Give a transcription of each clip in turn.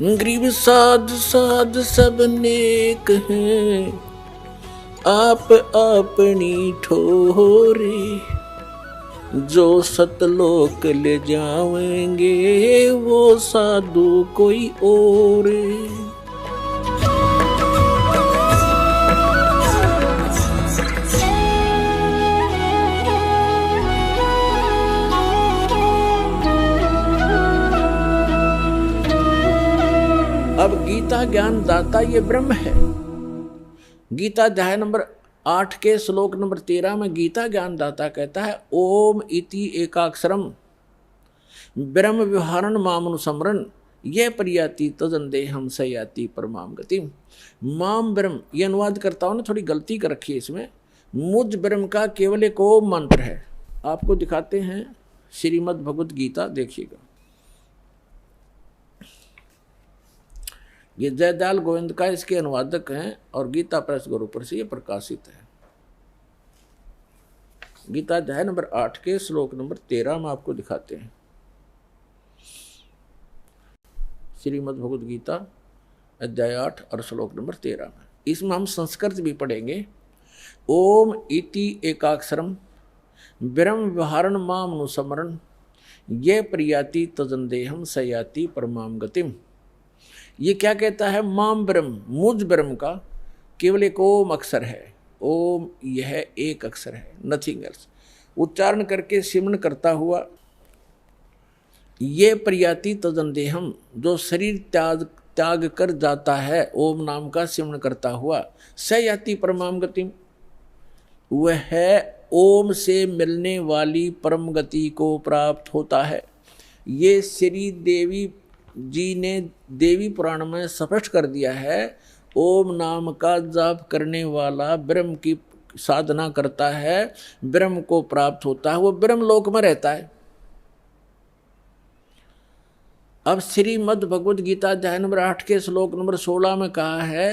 गरीब साध साध सब नेक हैं, आप अपनी ठोरे। जो सतलोक ले जाएंगे वो साधु कोई और। अब गीता ज्ञान दाता ये ब्रह्म है। गीता अध्याय नंबर 8 के श्लोक नंबर 13 में गीता ज्ञान दाता कहता है ओम इति एकाक्षरम ब्रह्म व्यवहारण मामनुसमरण ये प्रयाति तजंदे हम सयाति परमाम गति। माम ब्रह्म ये अनुवाद करता हूं ना, थोड़ी गलती कर रखी है इसमें। मुझ ब्रह्म का केवल एक ओम मंत्र है। आपको दिखाते हैं श्रीमद् भगवत गीता, देखिएगा। ये जयदयाल गोविंद का इसके अनुवादक हैं और गीता प्रेस गुरुपुर से ये प्रकाशित है। गीता अध्याय नंबर 8 के श्लोक नंबर 13 में आपको दिखाते हैं। श्रीमद् भगवद गीता अध्याय 8 और श्लोक नंबर 13 में इसमें हम संस्कृत भी पढ़ेंगे। ओम इति एकाक्षरम ब्रह्म व्यवहारण मामनुसमरण ये प्रयाति तजंदेहम सयाति परमाम गतिम। ये क्या कहता है? माम ब्रह्म, मुझ ब्रह्म का केवल एक ओम अक्षर है। ओम यह एक अक्षर है, नथिंग एल्स। उच्चारण करके सिमरण करता हुआ ये प्रयाति तजंदेहम जो शरीर त्याग कर जाता है, ओम नाम का सिमरण करता हुआ सयाति परमाम गतिम, वह ओम से मिलने वाली परम गति को प्राप्त होता है। ये श्री देवी जी ने देवी पुराण में स्पष्ट कर दिया है। ओम नाम का जाप करने वाला ब्रह्म की साधना करता है, ब्रह्म को प्राप्त होता है, वो ब्रह्म लोक में रहता है। अब श्रीमद् भगवद गीता अध्याय नंबर 8 के श्लोक नंबर 16 में कहा है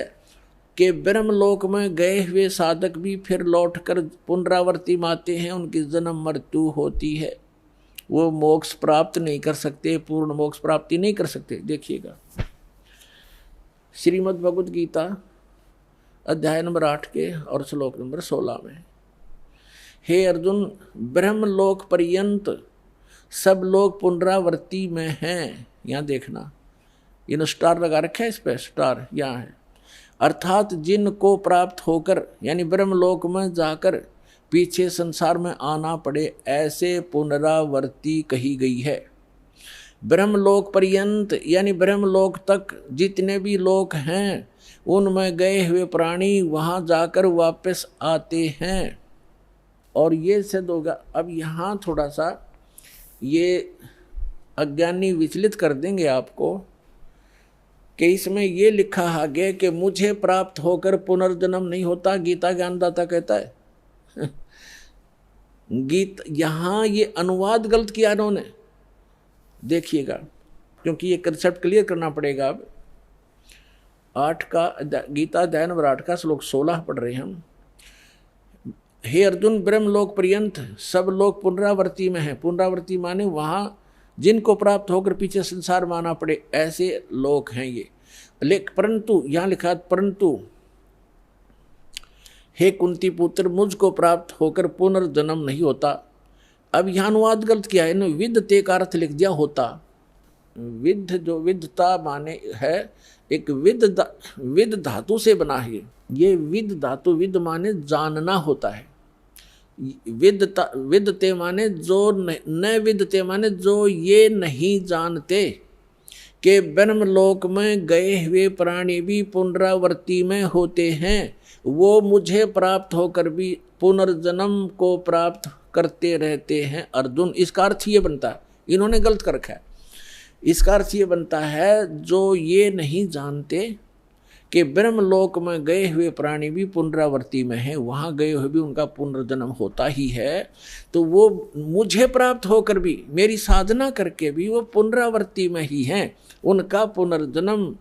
कि ब्रह्म लोक में गए हुए साधक भी फिर लौटकर पुनरावर्ती में आते हैं, उनकी जन्म मृत्यु होती है, वो मोक्ष प्राप्त नहीं कर सकते, पूर्ण मोक्ष प्राप्ति नहीं कर सकते। देखिएगा श्रीमद् भगवद गीता अध्याय नंबर 8 के और श्लोक नंबर 16 में, हे अर्जुन, ब्रह्म लोक पर्यंत सब लोग पुनरावर्ती में हैं। यहाँ देखना, इन स्टार लगा रखा है, इस पे स्टार यहाँ है। अर्थात जिनको प्राप्त होकर यानी ब्रह्म लोक में जाकर पीछे संसार में आना पड़े, ऐसे पुनरावर्ती कही गई है। ब्रह्मलोक पर्यंत यानी ब्रह्मलोक तक जितने भी लोक हैं, उनमें गए हुए प्राणी वहाँ जाकर वापस आते हैं। और ये सिद्ध होगा। अब यहाँ थोड़ा सा ये अज्ञानी विचलित कर देंगे आपको कि इसमें ये लिखा आगे कि मुझे प्राप्त होकर पुनर्जन्म नहीं होता, गीता ज्ञानदाता कहता है। गीत यहाँ ये अनुवाद गलत किया इन्होंने, देखिएगा, क्योंकि ये कंसेप्ट क्लियर करना पड़ेगा। अब 8 का गीता अध्याय नंबर 8 का श्लोक 16 पढ़ रहे हैं हम। हे अर्जुन, ब्रह्मलोक पर्यंत सब लोग पुनरावर्ती में हैं। पुनरावर्ती माने वहाँ जिनको प्राप्त होकर पीछे संसार में आना पड़े, ऐसे लोग हैं ये। परंतु यहाँ लिखा, परंतु हे कुंती पुत्र, मुझको प्राप्त होकर पुनर्जन्म नहीं होता। अब यहाँ अनुवाद गलत किया है, विद्यते का अर्थ लिख दिया होता। विद्ध जो विद्यता माने है, एक विद धातु से बना है। ये विद धातु, विद माने जानना होता है। विद्यते माने जो न विद्यते माने जो ये नहीं जानते कि ब्रह्मलोक में गए हुए प्राणी भी पुनरावर्ती में होते हैं, वो मुझे प्राप्त होकर भी पुनर्जन्म को प्राप्त करते रहते हैं। अर्जुन, इसका अर्थ ये बनता है, इन्होंने गलत कर रखा है। इसका अर्थ ये बनता है जो ये नहीं जानते कि ब्रह्मलोक में गए हुए प्राणी भी पुनरावर्ती में हैं, वहाँ गए हुए भी उनका पुनर्जन्म होता ही है, तो वो मुझे प्राप्त होकर भी, मेरी साधना करके भी वो पुनरावर्ती में ही हैं, उनका पुनर्जन्म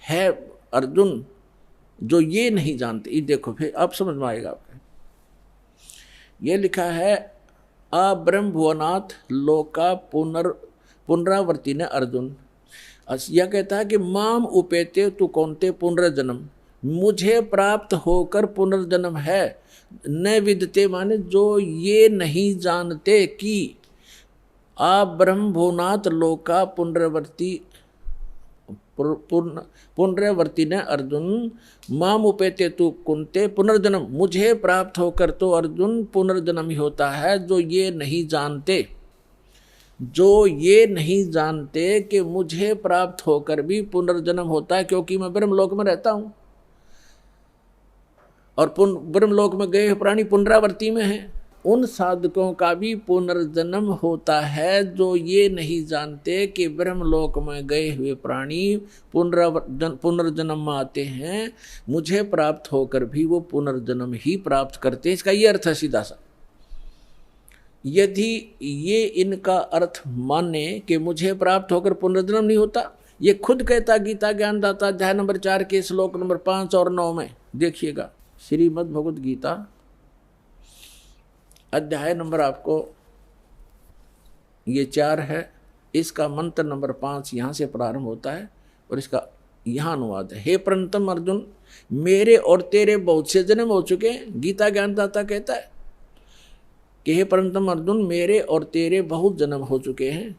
है। अर्जुन, जो ये नहीं जानते, ये देखो फिर अब समझ में आएगा आपको। ये लिखा है, आ ब्रह्म भुवनाथ लोका पुनरावर्ती ने अर्जुन। यह कहता है कि माम उपेते तु कौनते पुनर्जन्म, मुझे प्राप्त होकर पुनर्जन्म है। न विदते माने जो ये नहीं जानते कि आप ब्रह्म भुवनात् लोका पुनरावर्ती पुनरावर्ती ने अर्जुन माम उपेते तु कुंते पुनर्जन्म, मुझे प्राप्त होकर तो अर्जुन पुनर्जन्म ही होता है। जो ये नहीं जानते, जो ये नहीं जानते कि मुझे प्राप्त होकर भी पुनर्जन्म होता है, क्योंकि मैं ब्रह्मलोक में रहता हूं और ब्रह्मलोक में गए प्राणी पुनरावर्ती में हैं। उन साधकों का भी पुनर्जन्म होता है जो ये नहीं जानते कि ब्रह्मलोक में गए हुए प्राणी पुनर्जन्म में आते हैं, मुझे प्राप्त होकर भी वो पुनर्जन्म ही प्राप्त करते हैं। इसका ये अर्थ है सीधा सा। यदि ये इनका अर्थ माने कि मुझे प्राप्त होकर पुनर्जन्म नहीं होता, ये खुद कहता गीता ज्ञानदाता अध्याय नंबर 4 के श्लोक नंबर 5 और 9 में देखिएगा। श्रीमद् भगवद गीता अध्याय नंबर आपको ये 4 है, इसका मंत्र नंबर 5 यहाँ से प्रारंभ होता है और इसका यहाँ अनुवाद है। हे प्रणतम अर्जुन, मेरे और तेरे बहुत से जन्म हो चुके हैं। गीता ज्ञानदाता कहता है कि हे प्रणतम अर्जुन, मेरे और तेरे बहुत जन्म हो चुके हैं,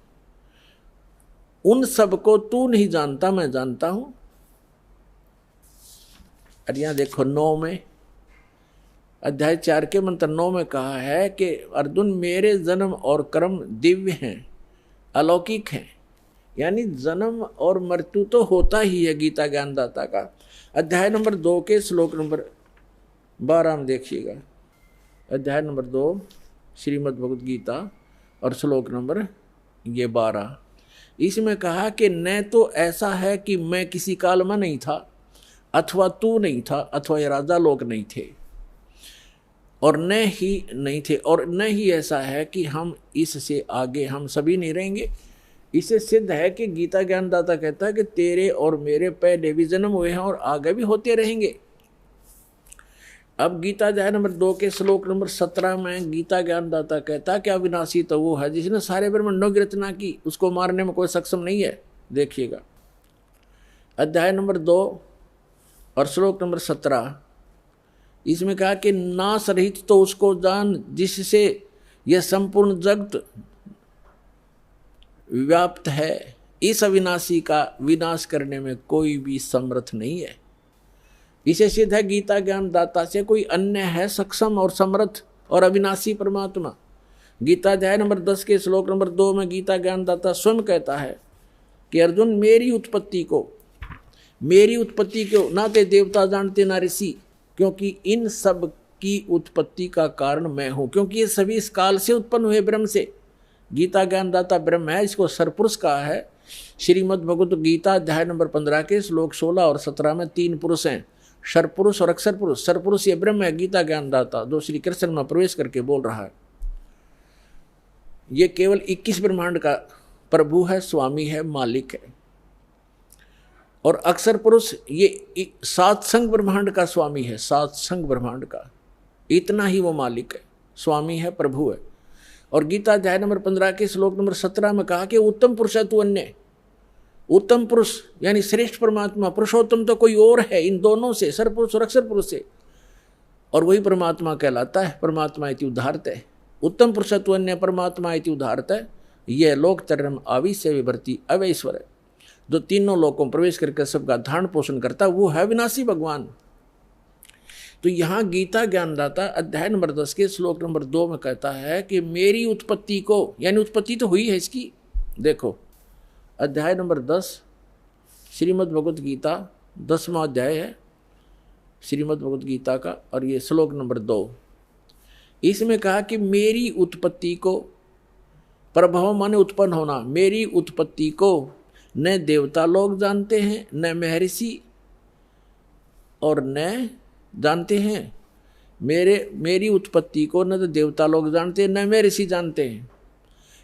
उन सबको तू नहीं जानता, मैं जानता हूं। और यहां देखो 9 में, अध्याय 4 के मंत्र 9 में कहा है कि अर्जुन मेरे जन्म और कर्म दिव्य हैं, अलौकिक हैं। यानी जन्म और मृत्यु तो होता ही है गीता ज्ञानदाता का। अध्याय नंबर 2 के श्लोक नंबर 12 में देखिएगा। अध्याय नंबर 2 श्रीमद् भगवद गीता और श्लोक नंबर ये 12, इसमें कहा कि न तो ऐसा है कि मैं किसी काल में नहीं था, अथवा तू नहीं था, अथवा ये राजा लोग नहीं थे, और न ही नहीं थे, और न ही ऐसा है कि हम इससे आगे हम सभी नहीं रहेंगे। इसे सिद्ध है कि गीता ज्ञानदाता कहता है कि तेरे और मेरे पहले भी जन्म हुए हैं और आगे भी होते रहेंगे। अब गीता अध्याय नंबर 2 के श्लोक नंबर 17 में गीता ज्ञानदाता कहता है कि अविनाशी तो वो है जिसने सारे ब्रह्मांडों की रचना की, उसको मारने में कोई सक्षम नहीं है। देखिएगा अध्याय नंबर 2 और श्लोक नंबर 17, इसमें कहा कि नाश रहित तो उसको जान जिससे यह संपूर्ण जगत व्याप्त है। इस अविनाशी का विनाश करने में कोई भी समर्थ नहीं है। इसे सिद्ध है गीता ज्ञानदाता से कोई अन्य है सक्षम और समर्थ और अविनाशी परमात्मा। गीता अध्याय नंबर 10 के श्लोक नंबर 2 में गीता ज्ञानदाता स्वयं कहता है कि अर्जुन मेरी उत्पत्ति को ना ते देवता जानते ना ऋषि, क्योंकि इन सब की उत्पत्ति का कारण मैं हूं, क्योंकि ये सभी इस काल से उत्पन्न हुए ब्रह्म से। गीता ज्ञानदाता ब्रह्म है, इसको सरपुरुष कहा है। श्रीमद् भगवद गीता अध्याय नंबर 15 के श्लोक 16 और 17 में 3 पुरुष हैं, सरपुरुष और अक्षर पुरुष। सरपुरुष ये ब्रह्म है गीता ज्ञानदाता, जो श्री कृष्ण में प्रवेश करके बोल रहा है। ये केवल 21 ब्रह्मांड का प्रभु है, स्वामी है, मालिक है। और अक्षर पुरुष ये 7 संग ब्रह्मांड का स्वामी है, 7 संग ब्रह्मांड का, इतना ही वो मालिक है, स्वामी है, प्रभु है। और गीता अध्याय नंबर 15 के श्लोक नंबर 17 में कहा कि उत्तम पुरुष है तू अन्य। उत्तम पुरुष यानी श्रेष्ठ परमात्मा, पुरुषोत्तम तो कोई और है इन दोनों से, सरपुरुष और अक्षर पुरुष से, और वही परमात्मा कहलाता है। परमात्मा इति उदाहरत है, उत्तम पुरुष तु अन्य परमात्मा इति उदाहरत है। यह लोक तरम आविश्य विभर्ति अवैश्वर है, जो तीनों लोकों में प्रवेश करके सबका धारण पोषण करता, वो है विनाशी भगवान। तो यहाँ गीता ज्ञानदाता अध्याय नंबर 10 के श्लोक नंबर 2 में कहता है कि मेरी उत्पत्ति को, यानी उत्पत्ति तो हुई है इसकी। देखो अध्याय नंबर 10 श्रीमद् भगवद गीता 10वां अध्याय है श्रीमद् भगवद गीता का, और ये श्लोक नंबर 2, इसमें कहा कि मेरी उत्पत्ति को, प्रभव माने उत्पन्न होना, मेरी उत्पत्ति को न देवता लोग जानते हैं, न महर्षि और न जानते हैं। मेरी उत्पत्ति को न तो देवता लोग जानते हैं, न महर्षि जानते हैं,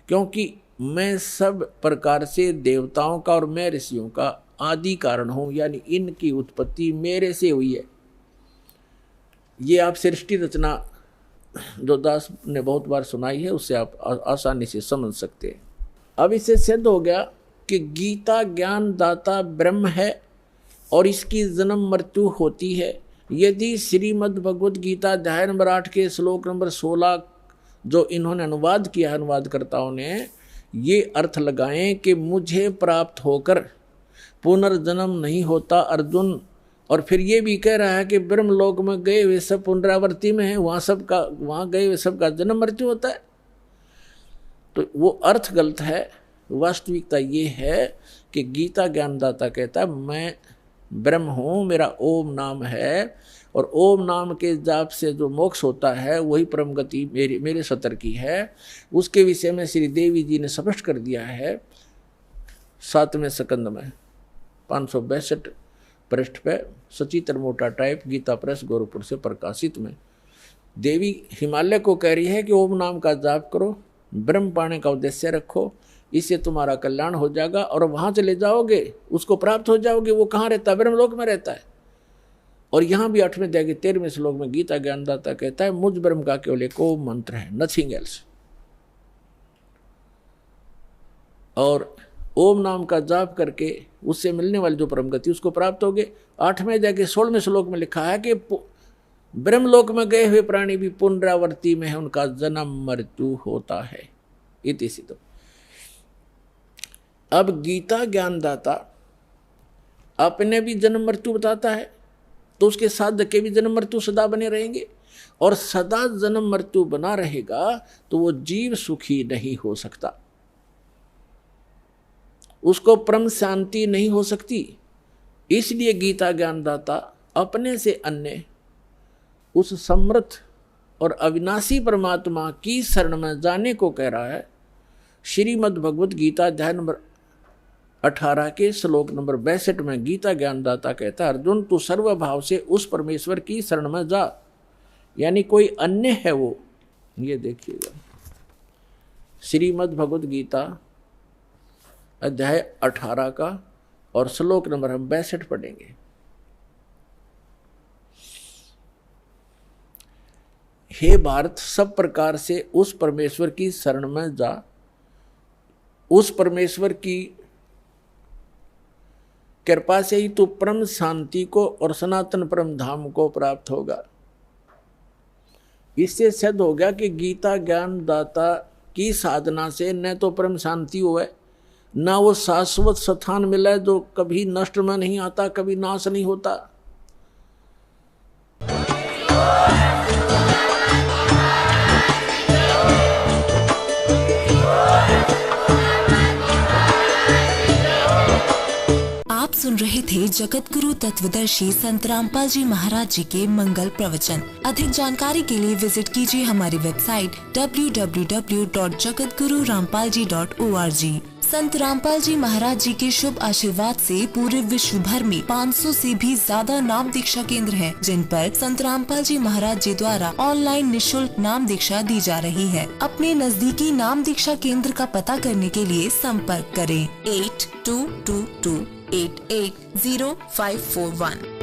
क्योंकि मैं सब प्रकार से देवताओं का और महर्षियों का आदि कारण हूं, यानी इनकी उत्पत्ति मेरे से हुई है। ये आप सृष्टि रचना जो दास ने बहुत बार सुनाई है, उससे आप आसानी से समझ सकते हैं। अब इससे सिद्ध हो गया कि गीता ज्ञान दाता ब्रह्म है और इसकी जन्म मृत्यु होती है। यदि श्रीमद् भगवद गीता अध्याय नंबर 8 के श्लोक नंबर 16 जो इन्होंने अनुवाद किया है, अनुवादकर्ताओं ने, ये अर्थ लगाएं कि मुझे प्राप्त होकर पुनर्जन्म नहीं होता अर्जुन, और फिर ये भी कह रहा है कि ब्रह्मलोक में गए हुए सब पुनरावृत्ति में है, वहाँ गए हुए सबका जन्म मृत्यु होता है, तो वो अर्थ गलत है। वास्तविकता ये है कि गीता ज्ञानदाता कहता है मैं ब्रह्म हूँ, मेरा ओम नाम है, और ओम नाम के जाप से जो मोक्ष होता है वही परम गति मेरे सतर की है। उसके विषय में श्री देवी जी ने स्पष्ट कर दिया है 7वें स्कंद में 562 पृष्ठ पे, सचित्र मोटा टाइप, गीता प्रेस गोरखपुर से प्रकाशित में। देवी हिमालय को कह रही है कि ओम नाम का जाप करो, ब्रह्म पाने का उद्देश्य रखो, इससे तुम्हारा कल्याण हो जाएगा और वहाँ चले जाओगे, उसको प्राप्त हो जाओगे। वो कहाँ रहता है? ब्रह्मलोक में रहता है। और यहाँ भी 8वें अध्याय के 13वें श्लोक में गीता ज्ञानदाता कहता है मुझ ब्रह्म का केवल एक ओम मंत्र है, नथिंग एल्स। और ओम नाम का जाप करके उससे मिलने वाली जो परम गति उसको प्राप्त होगे। 8वें अध्याय के 16वें श्लोक में लिखा है कि ब्रह्मलोक में गए हुए प्राणी भी पुनरावृत्ति में है, उनका जन्म मृत्यु होता है। इति सिद्धो। अब गीता ज्ञानदाता अपने भी जन्म मृत्यु बताता है, तो उसके साधक के भी जन्म मृत्यु सदा बने रहेंगे, और सदा जन्म मृत्यु बना रहेगा तो वो जीव सुखी नहीं हो सकता, उसको परम शांति नहीं हो सकती। इसलिए गीता ज्ञानदाता अपने से अन्य उस समर्थ और अविनाशी परमात्मा की शरण में जाने को कह रहा है। श्रीमद् भगवद गीता अध्याय नंबर 18 के श्लोक नंबर 62 में गीता ज्ञानदाता कहता है अर्जुन तू सर्वभाव से उस परमेश्वर की शरण में जा, यानी कोई अन्य है वो। ये देखिएगा श्रीमद् भगवद गीता अध्याय 18 का और श्लोक नंबर हम 62 पढ़ेंगे। हे भारत, सब प्रकार से उस परमेश्वर की शरण में जा, उस परमेश्वर की कृपा से ही तू परम शांति को और सनातन परम धाम को प्राप्त होगा। इससे सिद्ध हो गया कि गीता ज्ञान दाता की साधना से न तो परम शांति हुआ, न वो शाश्वत स्थान मिला है जो कभी नष्ट में नहीं आता, कभी नाश नहीं होता। आप सुन रहे थे जगत गुरु तत्वदर्शी संत रामपाल जी महाराज जी के मंगल प्रवचन। अधिक जानकारी के लिए विजिट कीजिए हमारी वेबसाइट www.jagatgururampalji.org। संत रामपाल जी महाराज जी के शुभ आशीर्वाद से पूरे विश्व भर में 500 से भी ज्यादा नाम दीक्षा केंद्र हैं, जिन पर संत रामपाल जी महाराज जी द्वारा ऑनलाइन निशुल्क नाम दीक्षा दी जा रही है। अपने नजदीकी नाम दीक्षा केंद्र का पता करने के लिए संपर्क करें 8222880541।